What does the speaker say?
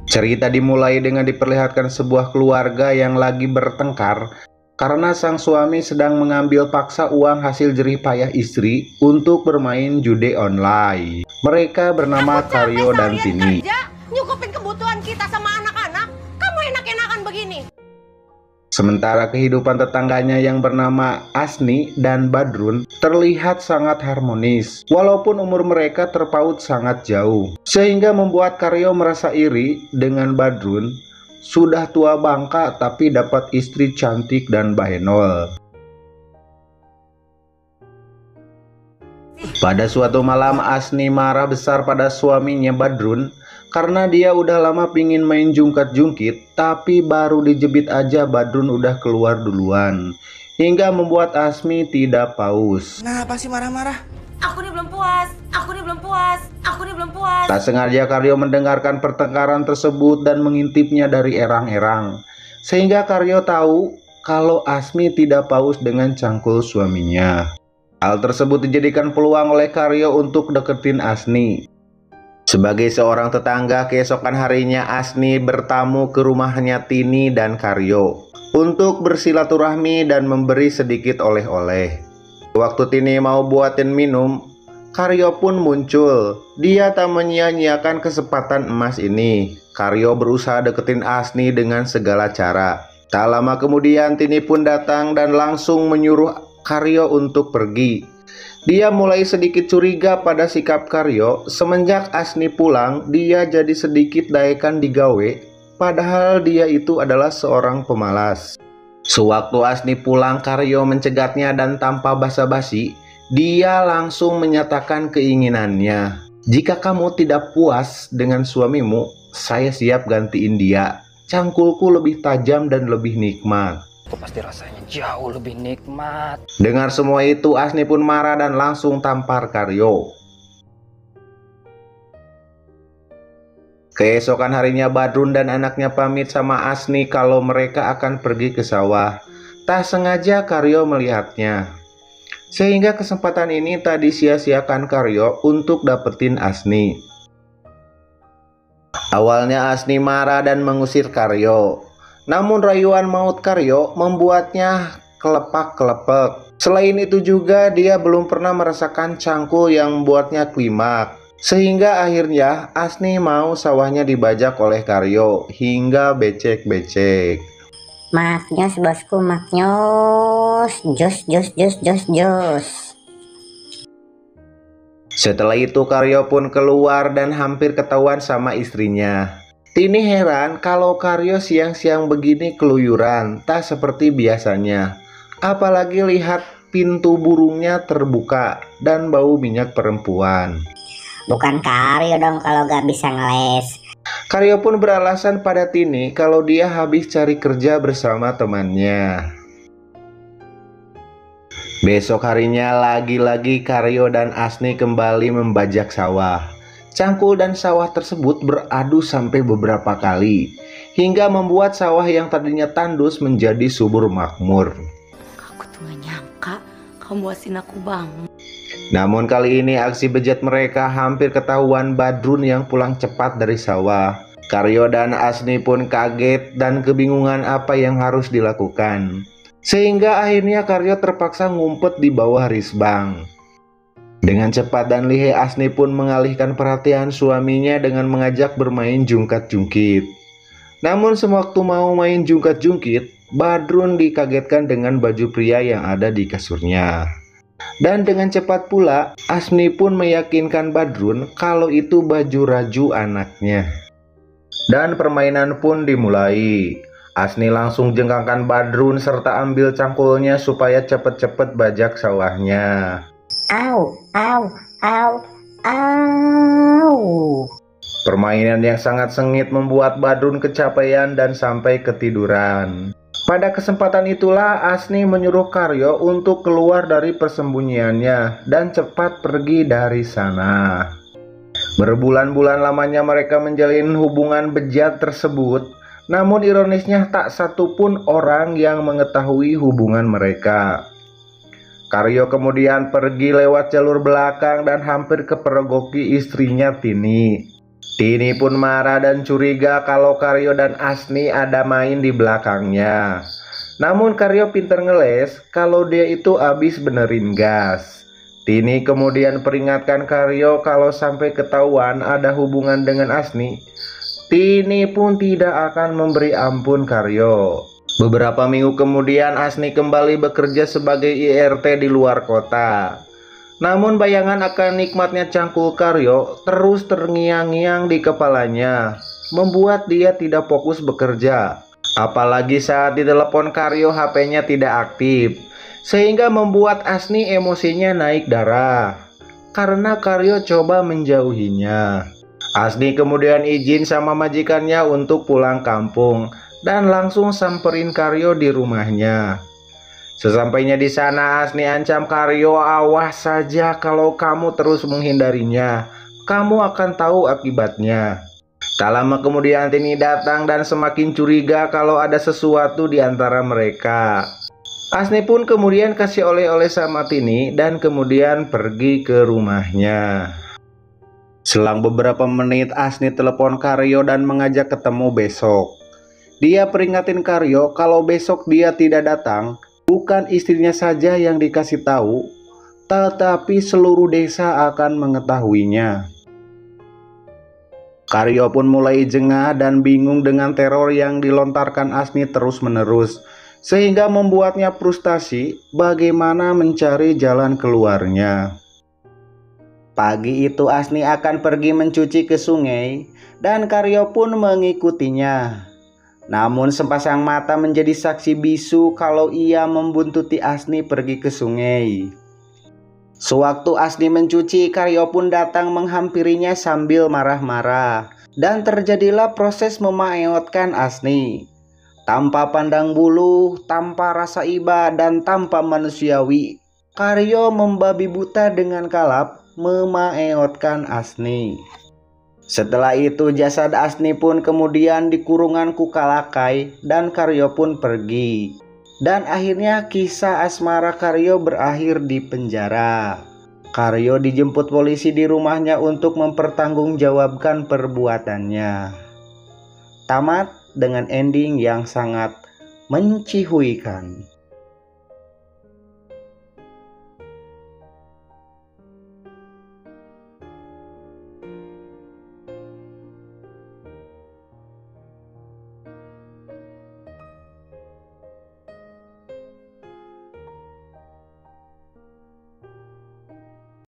Cerita dimulai dengan diperlihatkan sebuah keluarga yang lagi bertengkar karena sang suami sedang mengambil paksa uang hasil jerih payah istri untuk bermain judi online. Mereka bernama Karyo dan Tini. Nyukupin kebutuhan kita sama anak-anak, kamu enak-enakan begini. Sementara kehidupan tetangganya yang bernama Asni dan Badrun terlihat sangat harmonis, walaupun umur mereka terpaut sangat jauh, sehingga membuat Karyo merasa iri dengan Badrun. Sudah tua bangka tapi dapat istri cantik dan bahenol. Pada suatu malam Asni marah besar pada suaminya Badrun karena dia udah lama pingin main jungkat-jungkit, tapi baru dijebit aja Badrun udah keluar duluan, hingga membuat Asmi tidak paus. Kenapa sih marah-marah? Aku nih belum puas, aku nih belum puas, aku nih belum puas. Tak sengaja Karyo mendengarkan pertengkaran tersebut dan mengintipnya dari erang-erang, sehingga Karyo tahu kalau Asmi tidak paus dengan cangkul suaminya. Hal tersebut dijadikan peluang oleh Karyo untuk deketin Asni. Sebagai seorang tetangga, keesokan harinya Asni bertamu ke rumahnya Tini dan Karyo untuk bersilaturahmi dan memberi sedikit oleh-oleh. Waktu Tini mau buatin minum, Karyo pun muncul. Dia tak menyia-nyiakan kesempatan emas ini. Karyo berusaha deketin Asni dengan segala cara. Tak lama kemudian Tini pun datang dan langsung menyuruh Karyo untuk pergi. Dia mulai sedikit curiga pada sikap Karyo. Semenjak Asni pulang, dia jadi sedikit daekan digawe, padahal dia itu adalah seorang pemalas. Sewaktu Asni pulang, Karyo mencegatnya dan tanpa basa-basi, dia langsung menyatakan keinginannya. Jika kamu tidak puas dengan suamimu, saya siap gantiin dia. Cangkulku lebih tajam dan lebih nikmat. Itu pasti rasanya jauh lebih nikmat. Dengar semua itu, Asni pun marah dan langsung tampar Karyo. Keesokan harinya Badrun dan anaknya pamit sama Asni kalau mereka akan pergi ke sawah. Tak sengaja Karyo melihatnya, sehingga kesempatan ini tak disia-siakan Karyo untuk dapetin Asni. Awalnya Asni marah dan mengusir Karyo, namun rayuan maut Karyo membuatnya kelepak-kelepek. Selain itu juga dia belum pernah merasakan cangkul yang membuatnya klimak, sehingga akhirnya Asni mau sawahnya dibajak oleh Karyo hingga becek-becek. Maknyos bosku, maknyos, jos. Setelah itu Karyo pun keluar dan hampir ketahuan sama istrinya. Tini heran kalau Karyo siang-siang begini keluyuran, tak seperti biasanya. Apalagi lihat pintu burungnya terbuka dan bau minyak perempuan. Bukan Karyo dong kalau gak bisa ngeles. Karyo pun beralasan pada Tini kalau dia habis cari kerja bersama temannya. Besok harinya lagi-lagi Karyo dan Asni kembali membajak sawah. Cangkul dan sawah tersebut beradu sampai beberapa kali, hingga membuat sawah yang tadinya tandus menjadi subur makmur. Aku tuh gak nyangka kamu asin aku banget. Namun kali ini aksi bejat mereka hampir ketahuan Badrun yang pulang cepat dari sawah. Karyo dan Asni pun kaget dan kebingungan apa yang harus dilakukan, sehingga akhirnya Karyo terpaksa ngumpet di bawah risbang. Dengan cepat dan lihai Asni pun mengalihkan perhatian suaminya dengan mengajak bermain jungkat-jungkit. Namun sewaktu mau main jungkat-jungkit, Badrun dikagetkan dengan baju pria yang ada di kasurnya. Dan dengan cepat pula Asni pun meyakinkan Badrun kalau itu baju raju anaknya. Dan permainan pun dimulai. Asni langsung jenggangkan Badrun serta ambil cangkulnya supaya cepet-cepet bajak sawahnya. Au. Permainan yang sangat sengit membuat Badrun kecapean dan sampai ketiduran. Pada kesempatan itulah Asni menyuruh Karyo untuk keluar dari persembunyiannya dan cepat pergi dari sana. Berbulan-bulan lamanya mereka menjalin hubungan bejat tersebut, namun ironisnya tak satu pun orang yang mengetahui hubungan mereka. Karyo kemudian pergi lewat jalur belakang dan hampir kepergoki istrinya Tini. Tini pun marah dan curiga kalau Karyo dan Asni ada main di belakangnya. Namun Karyo pinter ngeles kalau dia itu abis benerin gas. Tini kemudian peringatkan Karyo kalau sampai ketahuan ada hubungan dengan Asni, Tini pun tidak akan memberi ampun Karyo. Beberapa minggu kemudian Asni kembali bekerja sebagai IRT di luar kota. Namun bayangan akan nikmatnya cangkul Karyo terus terngiang-ngiang di kepalanya, membuat dia tidak fokus bekerja. Apalagi saat ditelepon Karyo HP-nya tidak aktif, sehingga membuat Asni emosinya naik darah. Karena Karyo coba menjauhinya. Asni kemudian izin sama majikannya untuk pulang kampung dan langsung samperin Karyo di rumahnya. Sesampainya di sana, Asni ancam Karyo, awas saja kalau kamu terus menghindarinya, kamu akan tahu akibatnya. Tak lama kemudian Tini datang dan semakin curiga kalau ada sesuatu di antara mereka. Asni pun kemudian kasih oleh-oleh sama Tini dan kemudian pergi ke rumahnya. Selang beberapa menit Asni telepon Karyo dan mengajak ketemu besok. Dia peringatin Karyo kalau besok dia tidak datang, bukan istrinya saja yang dikasih tahu, tetapi seluruh desa akan mengetahuinya. Karyo pun mulai jengah dan bingung dengan teror yang dilontarkan Asni terus-menerus, sehingga membuatnya frustasi bagaimana mencari jalan keluarnya. Pagi itu Asni akan pergi mencuci ke sungai dan Karyo pun mengikutinya. Namun sepasang mata menjadi saksi bisu kalau ia membuntuti Asni pergi ke sungai. Sewaktu Asni mencuci, Karyo pun datang menghampirinya sambil marah-marah. Dan terjadilah proses memaeotkan Asni. Tanpa pandang bulu, tanpa rasa iba, dan tanpa manusiawi, Karyo membabi buta dengan kalap memaeotkan Asni. Setelah itu jasad Asni pun kemudian di kurungan Kukalakai dan Karyo pun pergi. Dan akhirnya kisah asmara Karyo berakhir di penjara. Karyo dijemput polisi di rumahnya untuk mempertanggungjawabkan perbuatannya. Tamat dengan ending yang sangat mencihuikan.